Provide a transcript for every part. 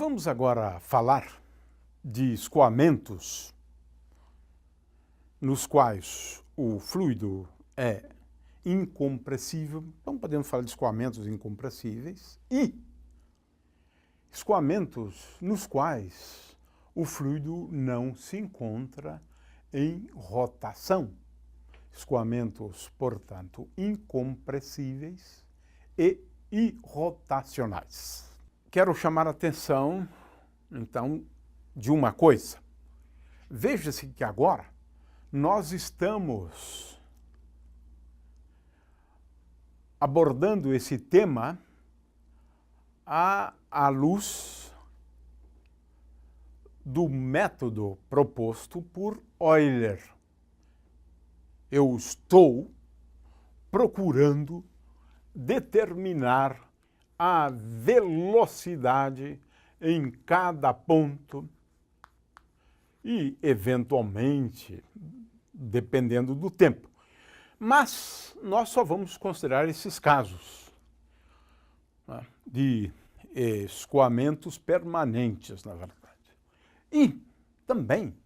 vamos agora falar de escoamentos nos quais o fluido é incompressível. Então, podemos falar de escoamentos incompressíveis e escoamentos nos quais o fluido não se encontra em rotação. Escoamentos, portanto, incompressíveis e irrotacionais. Quero chamar a atenção, então, de uma coisa. Veja-se que agora nós estamos abordando esse tema à luz do método proposto por Euler. Eu estou procurando determinar a velocidade em cada ponto e, eventualmente, dependendo do tempo. Mas nós só vamos considerar esses casos, né, de escoamentos permanentes, na verdade. E também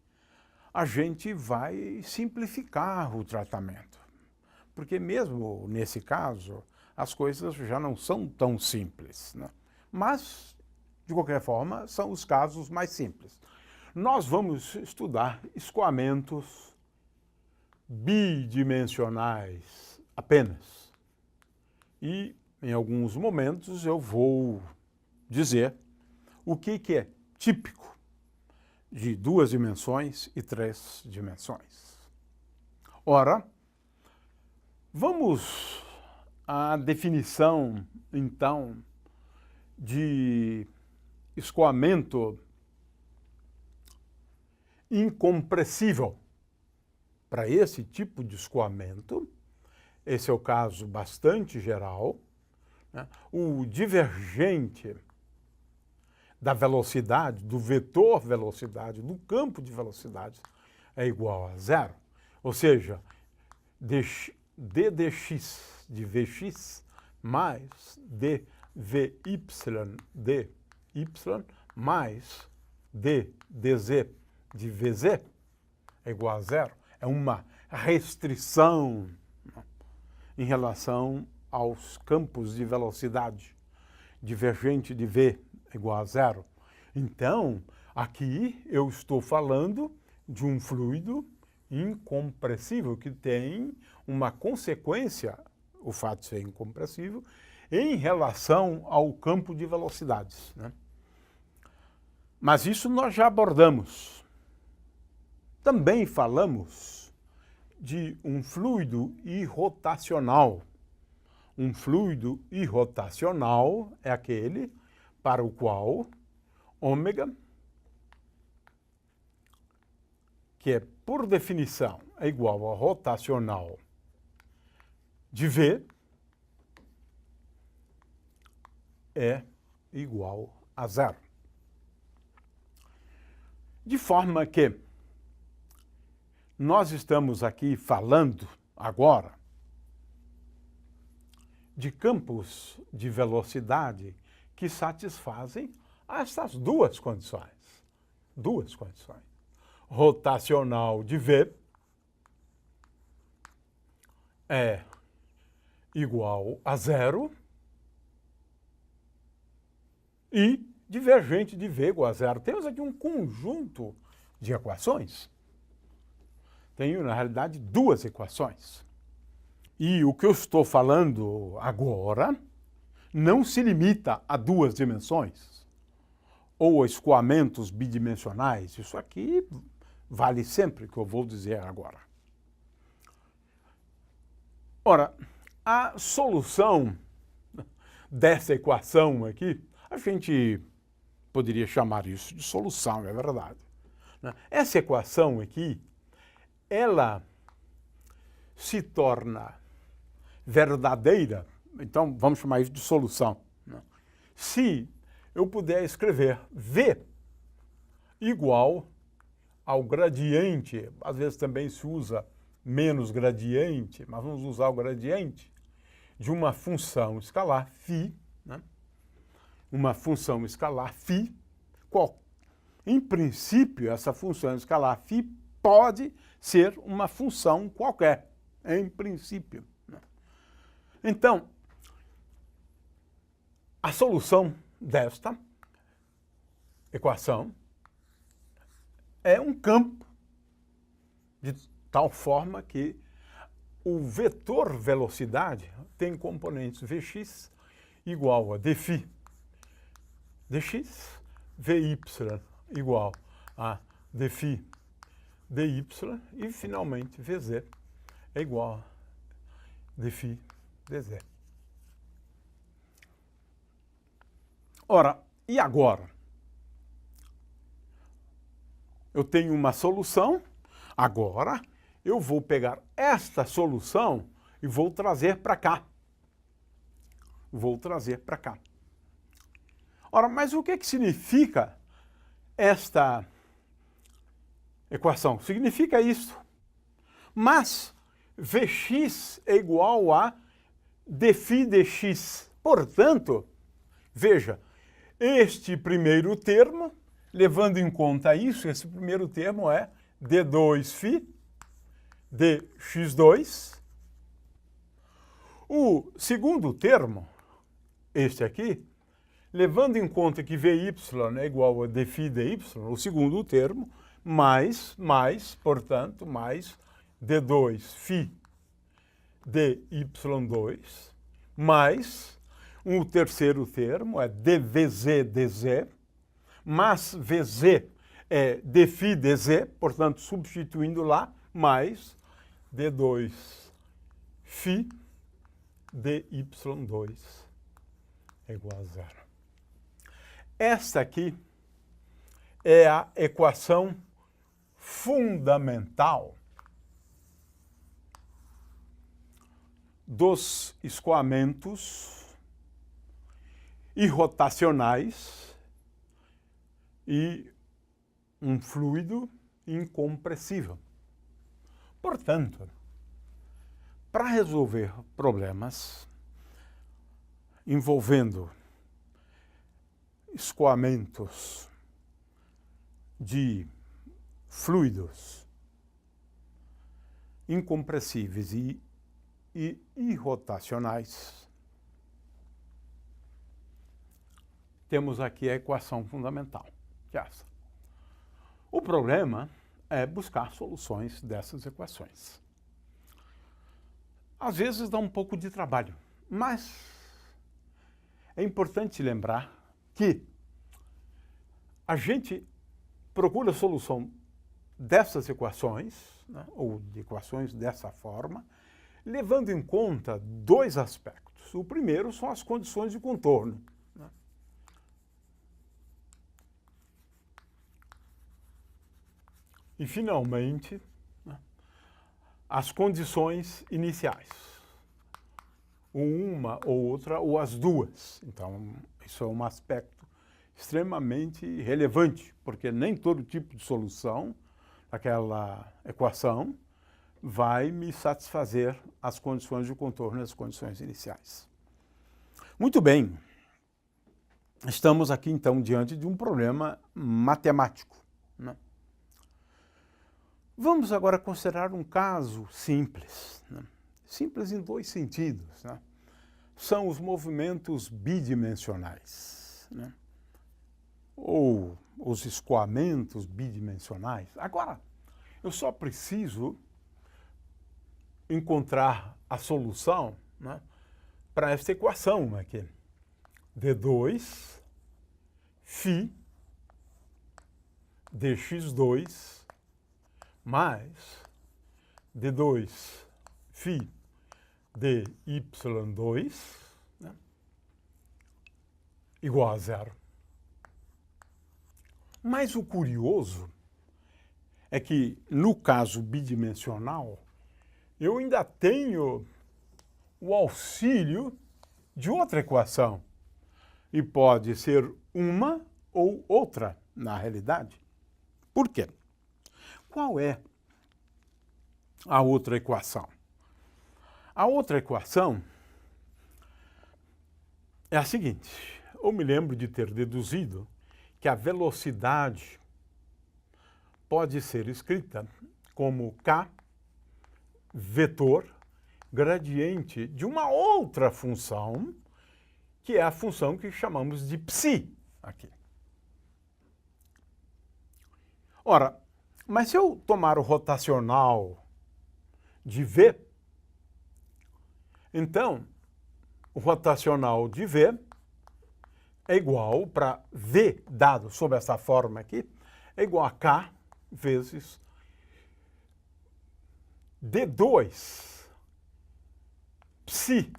a gente vai simplificar o tratamento, porque mesmo nesse caso as coisas já não são tão simples, né? Mas, de qualquer forma, são os casos mais simples. Nós vamos estudar escoamentos bidimensionais apenas. E, em alguns momentos, eu vou dizer o que é típico de 2 dimensões e 3 dimensões. Ora, vamos à definição, então, de escoamento incompressível. Para esse tipo de escoamento, esse é o caso bastante geral, né? O divergente da velocidade, do vetor velocidade, do campo de velocidade é igual a zero. Ou seja, d dx de Vx mais dvy dy mais dz de Vz é igual a zero. É uma restrição em relação aos campos de velocidade. Divergente de V é igual a zero. Então, aqui eu estou falando de um fluido incompressível que tem uma consequência, o fato de ser incompressível, em relação ao campo de velocidades, né? Mas isso nós já abordamos. Também falamos de um fluido irrotacional. Um fluido irrotacional é aquele para o qual ômega, que é, por definição, é igual a rotacional de V, é igual a zero. De forma que nós estamos aqui falando agora de campos de velocidade que satisfazem essas duas condições. Duas condições. Rotacional de V é igual a zero e divergente de V igual a zero. Temos aqui um conjunto de equações. Tenho, na realidade, 2 equações. E o que eu estou falando agora não se limita a 2 dimensões ou a escoamentos bidimensionais. Isso aqui vale sempre, que eu vou dizer agora. Ora, a solução dessa equação aqui, a gente poderia chamar isso de solução, é verdade. Essa equação aqui, ela se torna verdadeira, então vamos chamar isso de solução, se eu puder escrever V igual ao gradiente, às vezes também se usa menos gradiente, mas vamos usar o gradiente de uma função escalar φ, né? Uma função escalar φ em princípio, essa função escalar φ pode ser uma função qualquer, em princípio. Então, a solução desta equação é um campo de tal forma que o vetor velocidade tem componentes Vx igual a dφ dx, Vy igual a dφ dy e, finalmente, Vz é igual a dφ dz. Ora, e agora? Eu tenho uma solução, agora eu vou pegar esta solução e vou trazer para cá. Vou trazer para cá. Ora, mas o que significa esta equação? Significa isso. Mas Vx é igual a dφ dx. Portanto, veja, este primeiro termo, levando em conta isso, esse primeiro termo é d2φ dx2. O segundo termo, este aqui, levando em conta que Vy é igual a dφ dy, o segundo termo, mais, portanto, mais d2φ dy2, mais o terceiro termo é dvz dz, mas vz é dφ dz, portanto, substituindo lá, mais d2φ dy2 é igual a zero. Esta aqui é a equação fundamental dos escoamentos irrotacionais e um fluido incompressível. Portanto, para resolver problemas envolvendo escoamentos de fluidos incompressíveis e irrotacionais, temos aqui a equação fundamental, que é essa. O problema é buscar soluções dessas equações. Às vezes dá um pouco de trabalho, mas é importante lembrar que a gente procura a solução dessas equações, né, ou de equações dessa forma, levando em conta dois aspectos. O primeiro são as condições de contorno. Né? E, finalmente, né, as condições iniciais. Uma ou outra, ou as duas. Então, isso é um aspecto extremamente relevante, porque nem todo tipo de solução daquela equação vai me satisfazer as condições de contorno e as condições iniciais. Muito bem. Estamos aqui, então, diante de um problema matemático. Né? Vamos agora considerar um caso simples. Né? Simples em dois sentidos. Né? São os movimentos bidimensionais. Né? Ou os escoamentos bidimensionais. Agora, eu só preciso encontrar a solução, né, para esta equação aqui. d2φ dx2 mais d2φ dy2, né, igual a zero. Mas o curioso é que, no caso bidimensional, eu ainda tenho o auxílio de outra equação. E pode ser uma ou outra, na realidade. Por quê? Qual é a outra equação? A outra equação é a seguinte. Eu me lembro de ter deduzido que a velocidade pode ser escrita como K vetor gradiente de uma outra função, que é a função que chamamos de psi aqui. Ora, mas se eu tomar o rotacional de V, então o rotacional de V é igual para V dado sob essa forma aqui, é igual a K vezes D2 psi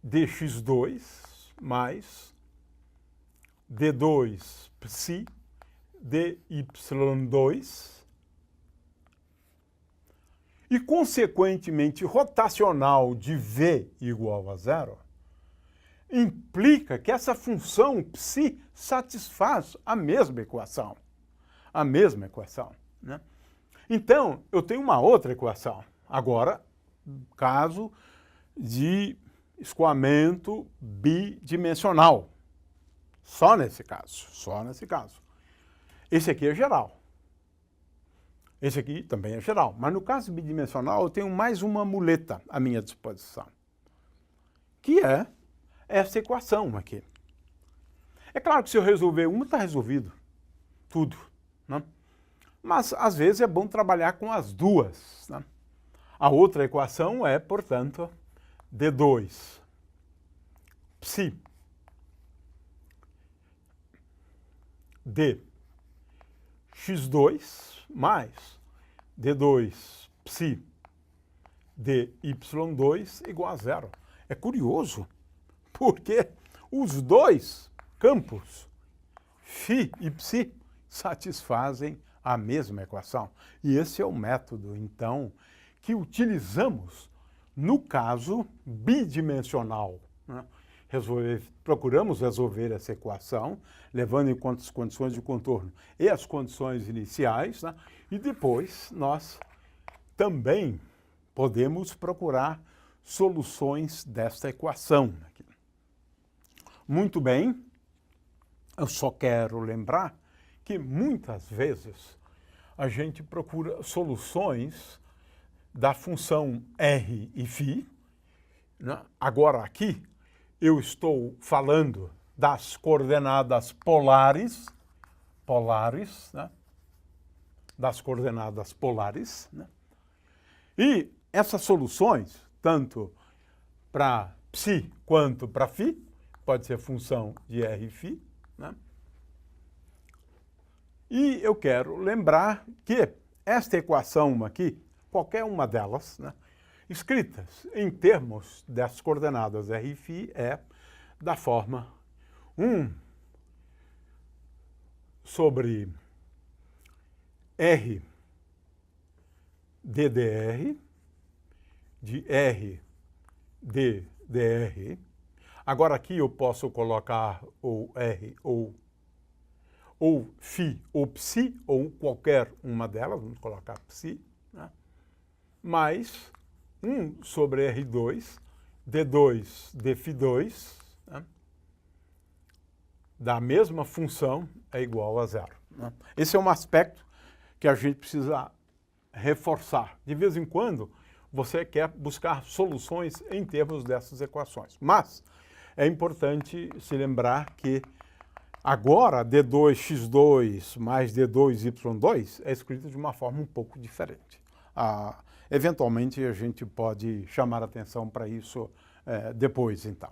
dx2 mais D2 psi dy2 e, consequentemente, rotacional de V igual a zero implica que essa função psi satisfaz a mesma equação. A mesma equação, né? Então, eu tenho uma outra equação. Agora, caso de escoamento bidimensional. Só nesse caso, só nesse caso. Esse aqui é geral. Esse aqui também é geral. Mas no caso bidimensional, eu tenho mais uma muleta à minha disposição, que é essa equação aqui. É claro que se eu resolver uma, está resolvido. Tudo, né? Mas, às vezes, é bom trabalhar com as duas, né? A outra equação é, portanto, D2 psi d x2 mais D2 psi dy2 igual a zero. É curioso, porque os dois campos, φ e psi, satisfazem a mesma equação. E esse é o método, então, que utilizamos no caso bidimensional, né? Procuramos resolver essa equação, levando em conta as condições de contorno e as condições iniciais, né? E depois nós também podemos procurar soluções desta equação aqui. Muito bem, eu só quero lembrar que muitas vezes a gente procura soluções da função r e φ, né? Agora aqui eu estou falando das coordenadas polares, né? Das coordenadas polares, né? E essas soluções, tanto para psi quanto para φ, pode ser função de r e φ, né? E eu quero lembrar que esta equação aqui, qualquer uma delas, né, escritas em termos das coordenadas r e φ, é da forma 1 sobre r ddr, de r ddr. Agora aqui eu posso colocar ou r ou φ ou psi, ou qualquer uma delas, vamos colocar psi, né? Mais 1 sobre R2, D2 dφ2, né? Da mesma função é igual a zero, né? Esse é um aspecto que a gente precisa reforçar. De vez em quando, você quer buscar soluções em termos dessas equações. Mas é importante se lembrar que agora, D2x2 mais D2y2 é escrito de uma forma um pouco diferente. Eventualmente, a gente pode chamar atenção para isso depois, então.